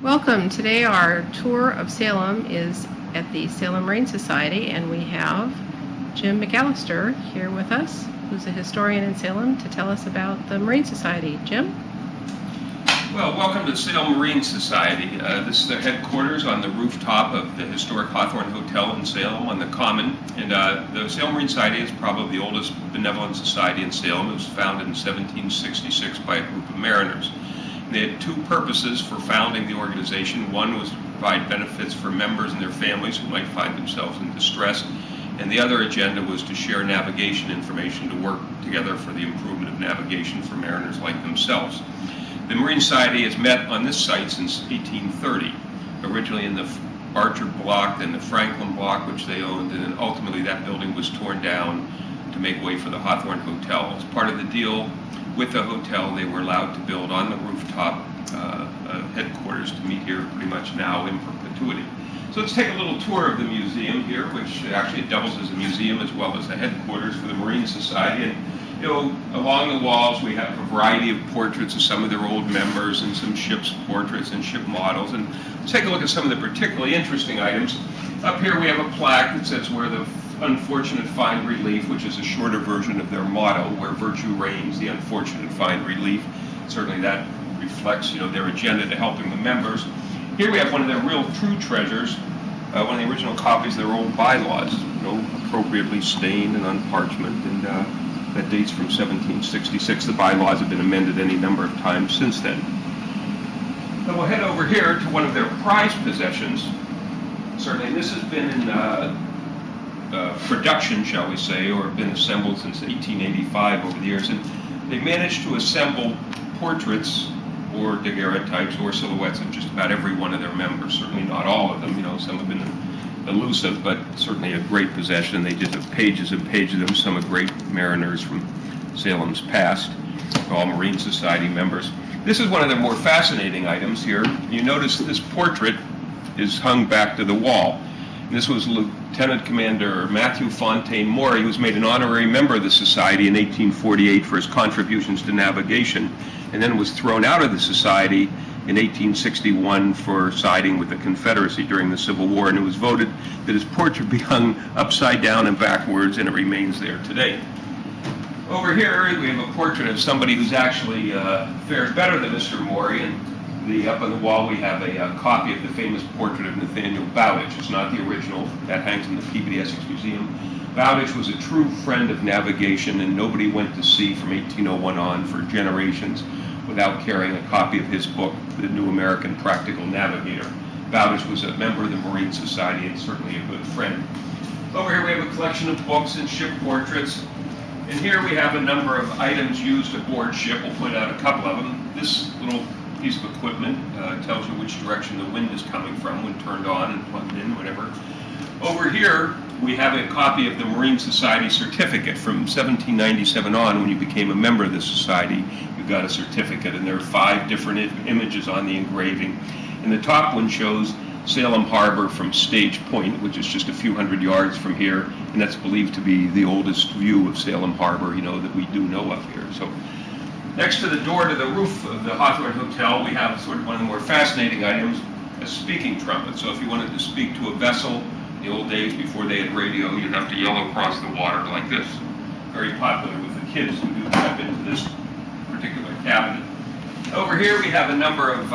Welcome. Today our tour of Salem is at the Salem Marine Society, and we have Jim McAllister here with us, who's a historian in Salem, to tell us about the Marine Society. Jim? Well, welcome to Salem Marine Society. This is their headquarters on the rooftop of the historic Hawthorne Hotel in Salem on the Common. And the Salem Marine Society is probably the oldest benevolent society in Salem. It was founded in 1766 by a group of mariners. They had two purposes for founding the organization. One was to provide benefits for members and their families who might find themselves in distress. And the other agenda was to share navigation information to work together for the improvement of navigation for mariners like themselves. The Marine Society has met on this site since 1830, originally in the Archer block, then the Franklin block, which they owned, and then ultimately that building was torn down to make way for the Hawthorne Hotel. As part of the deal with the hotel, they were allowed to build on the rooftop headquarters to meet here pretty much now in perpetuity. So let's take a little tour of the museum here, which actually doubles as a museum as well as the headquarters for the Marine Society. And along the walls we have a variety of portraits of some of their old members and some ship's portraits and ship models. And let's take a look at some of the particularly interesting items. Up here we have a plaque that says "Where the unfortunate find relief," which is a shorter version of their motto, "Where virtue reigns, the unfortunate find relief." Certainly that reflects, their agenda to helping the members. Here we have one of their real true treasures, one of the original copies of their old bylaws, appropriately stained and on parchment, and that dates from 1766. The bylaws have been amended any number of times since then. Then we'll head over here to one of their prized possessions. Certainly this has been in production, shall we say, or been assembled since 1885 over the years, and they've managed to assemble portraits or daguerreotypes or silhouettes of just about every one of their members. Certainly not all of them, some have been elusive, but certainly a great possession. They did pages and pages of them, some are great mariners from Salem's past, all Marine Society members. This is one of the more fascinating items here. You notice this portrait is hung back to the wall. This was Lieutenant Commander Matthew Fontaine Moore. He was made an honorary member of the Society in 1848 for his contributions to navigation, and then was thrown out of the Society in 1861 for siding with the Confederacy during the Civil War, and it was voted that his portrait be hung upside down and backwards, and it remains there today. Over here we have a portrait of somebody who's actually fared better than Mr. Moore, and up on the wall we have a copy of the famous portrait of Nathaniel Bowditch. It's not the original. That hangs in the Peabody Essex Museum. Bowditch was a true friend of navigation, and nobody went to sea from 1801 on for generations without carrying a copy of his book, The New American Practical Navigator. Bowditch was a member of the Marine Society and certainly a good friend. Over here we have a collection of books and ship portraits. And here we have a number of items used aboard ship. We'll point out a couple of them. This little piece of equipment tells you which direction the wind is coming from when turned on and plugged in, whatever. Over here we have a copy of the Marine Society certificate from 1797 on. When you became a member of the Society, you got a certificate, and there are 5 different images on the engraving. And the top one shows Salem Harbor from Stage Point, which is just a few hundred yards from here, and that's believed to be the oldest view of Salem Harbor, that we do know of here. So next to the door to the roof of the Hawthorne Hotel, we have sort of one of the more fascinating items, a speaking trumpet. So if you wanted to speak to a vessel in the old days before they had radio, you'd have to yell across the water like this. Very popular with the kids who do tap into this particular cabinet. Over here we have a number of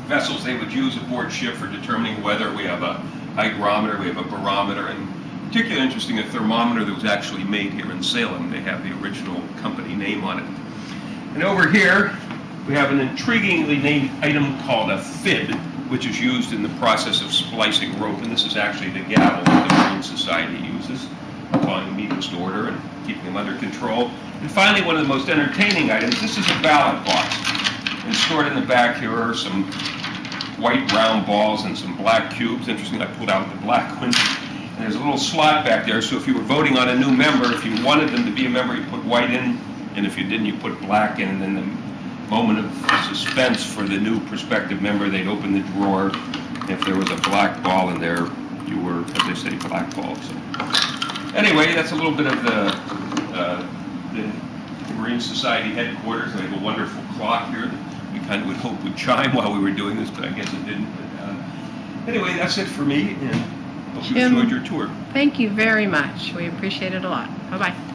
vessels they would use aboard ship for determining weather. We have a hygrometer, we have a barometer, and particularly interesting, a thermometer that was actually made here in Salem. They have the original company name on it. And over here, we have an intriguingly named item called a fid, which is used in the process of splicing rope. And this is actually the gavel that the Marine Society uses, calling them meetings to order and keeping them under control. And finally, one of the most entertaining items, this is a ballot box. And stored in the back here are some white round balls and some black cubes. Interesting, I pulled out the black one. And there's a little slot back there, so if you were voting on a new member, if you wanted them to be a member, you put white in, and if you didn't, you put black in, and then the moment of suspense for the new prospective member, they'd open the drawer. If there was a black ball in there, you were, as they say, blackballed. So anyway, that's a little bit of the Marine Society headquarters. They have a wonderful clock here that we kind of would hope would chime while we were doing this, but I guess it didn't. But anyway, that's it for me, and hope you Jim, enjoyed your tour. Thank you very much. We appreciate it a lot. Bye-bye.